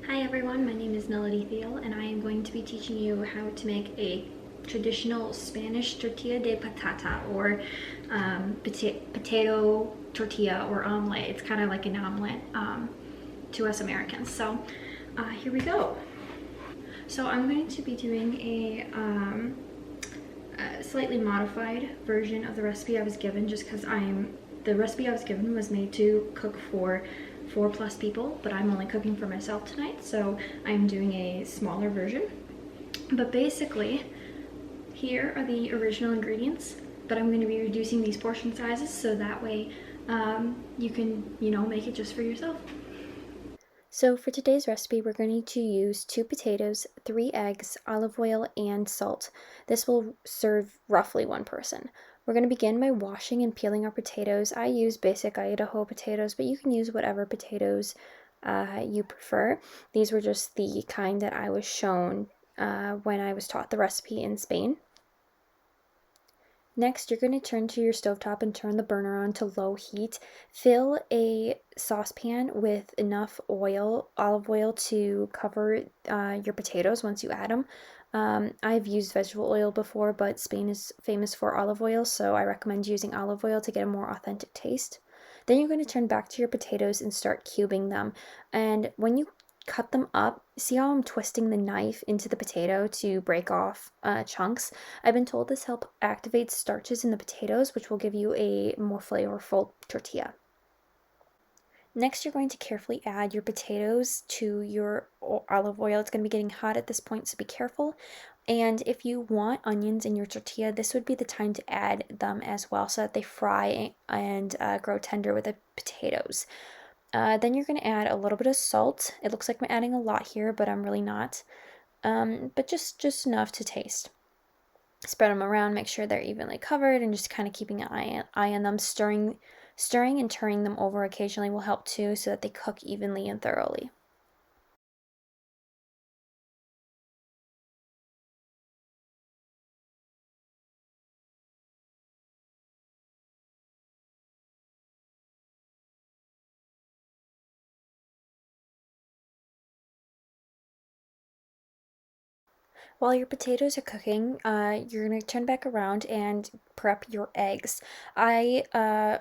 Hi everyone, my name is Melody Thiel and I am going to be teaching you how to make a traditional Spanish tortilla de patata or potato tortilla or omelet. It's kind of like an omelet to us Americans. So here we go. So I'm going to be doing a slightly modified version of the recipe I was given just because the recipe I was given was made to cook for 4+ people, but I'm only cooking for myself tonight, so I'm doing a smaller version. But basically, here are the original ingredients, but I'm going to be reducing these portion sizes so that way you can, make it just for yourself. So for today's recipe, we're going to use 2 potatoes, 3 eggs, olive oil, and salt. This will serve roughly 1 person. We're going to begin by washing and peeling our potatoes. I use basic Idaho potatoes, but you can use whatever potatoes you prefer. These were just the kind that I was shown when I was taught the recipe in Spain. Next, you're going to turn to your stovetop and turn the burner on to low heat. Fill a saucepan with enough olive oil to cover your potatoes once you add them. I've used vegetable oil before, but Spain is famous for olive oil, so I recommend using olive oil to get a more authentic taste. Then you're going to turn back to your potatoes and start cubing them. And when you cut them up, see how I'm twisting the knife into the potato to break off chunks? I've been told this helps activate starches in the potatoes, which will give you a more flavorful tortilla. Next, you're going to carefully add your potatoes to your olive oil. It's going to be getting hot at this point, so be careful. And if you want onions in your tortilla, this would be the time to add them as well so that they fry and grow tender with the potatoes. Then you're going to add a little bit of salt. It looks like I'm adding a lot here, but I'm really not. But just enough to taste. Spread them around, make sure they're evenly covered, and just kind of keeping an eye on them. Stirring and turning them over occasionally will help too, so that they cook evenly and thoroughly. While your potatoes are cooking, you're going to turn back around and prep your eggs. I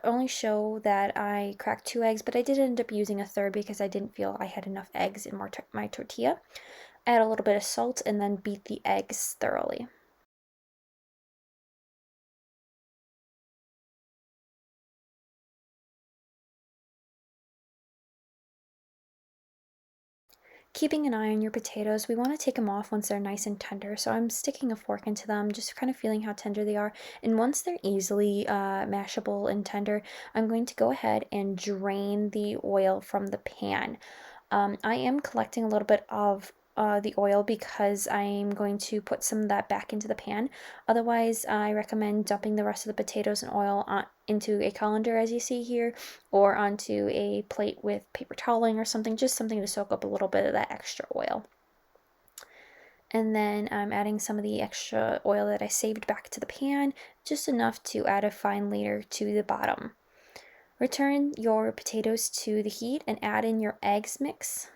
only show that I cracked 2 eggs, but I did end up using a third because I didn't feel I had enough eggs in my tortilla. Add a little bit of salt and then beat the eggs thoroughly. Keeping an eye on your potatoes, we want to take them off once they're nice and tender. So I'm sticking a fork into them, just kind of feeling how tender they are. And once they're easily mashable and tender, I'm going to go ahead and drain the oil from the pan. I am collecting a little bit of the oil because I'm going to put some of that back into the pan. Otherwise, I recommend dumping the rest of the potatoes and oil into a colander, as you see here, or onto a plate with paper toweling or something, just something to soak up a little bit of that extra oil. And then I'm adding some of the extra oil that I saved back to the pan, just enough to add a fine layer to the bottom. Return your potatoes to the heat and add in your eggs mix.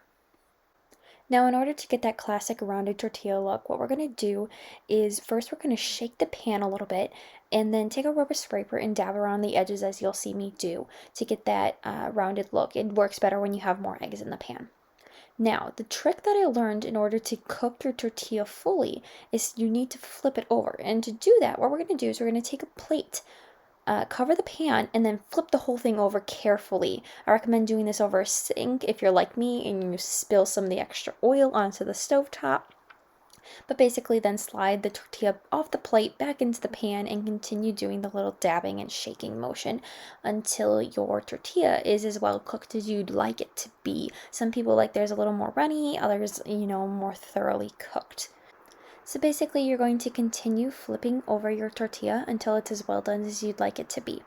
Now, in order to get that classic rounded tortilla look, what we're going to do is first we're going to shake the pan a little bit and then take a rubber scraper and dab around the edges, as you'll see me do, to get that rounded look. It works better when you have more eggs in the pan. Now, the trick that I learned in order to cook your tortilla fully is you need to flip it over. And to do that, what we're going to do is we're going to take a plate, cover the pan, and then flip the whole thing over carefully. I recommend doing this over a sink if you're like me and you spill some of the extra oil onto the stovetop. But basically then slide the tortilla off the plate back into the pan and continue doing the little dabbing and shaking motion until your tortilla is as well cooked as you'd like it to be. Some people like theirs a little more runny, others, more thoroughly cooked. So basically you're going to continue flipping over your tortilla until it's as well done as you'd like it to be.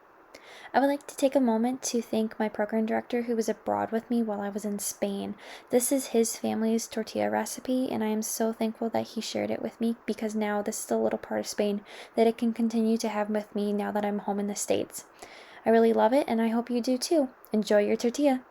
I would like to take a moment to thank my program director who was abroad with me while I was in Spain. This is his family's tortilla recipe, and I am so thankful that he shared it with me because now this is a little part of Spain that it can continue to have with me now that I'm home in the States. I really love it, and I hope you do too. Enjoy your tortilla!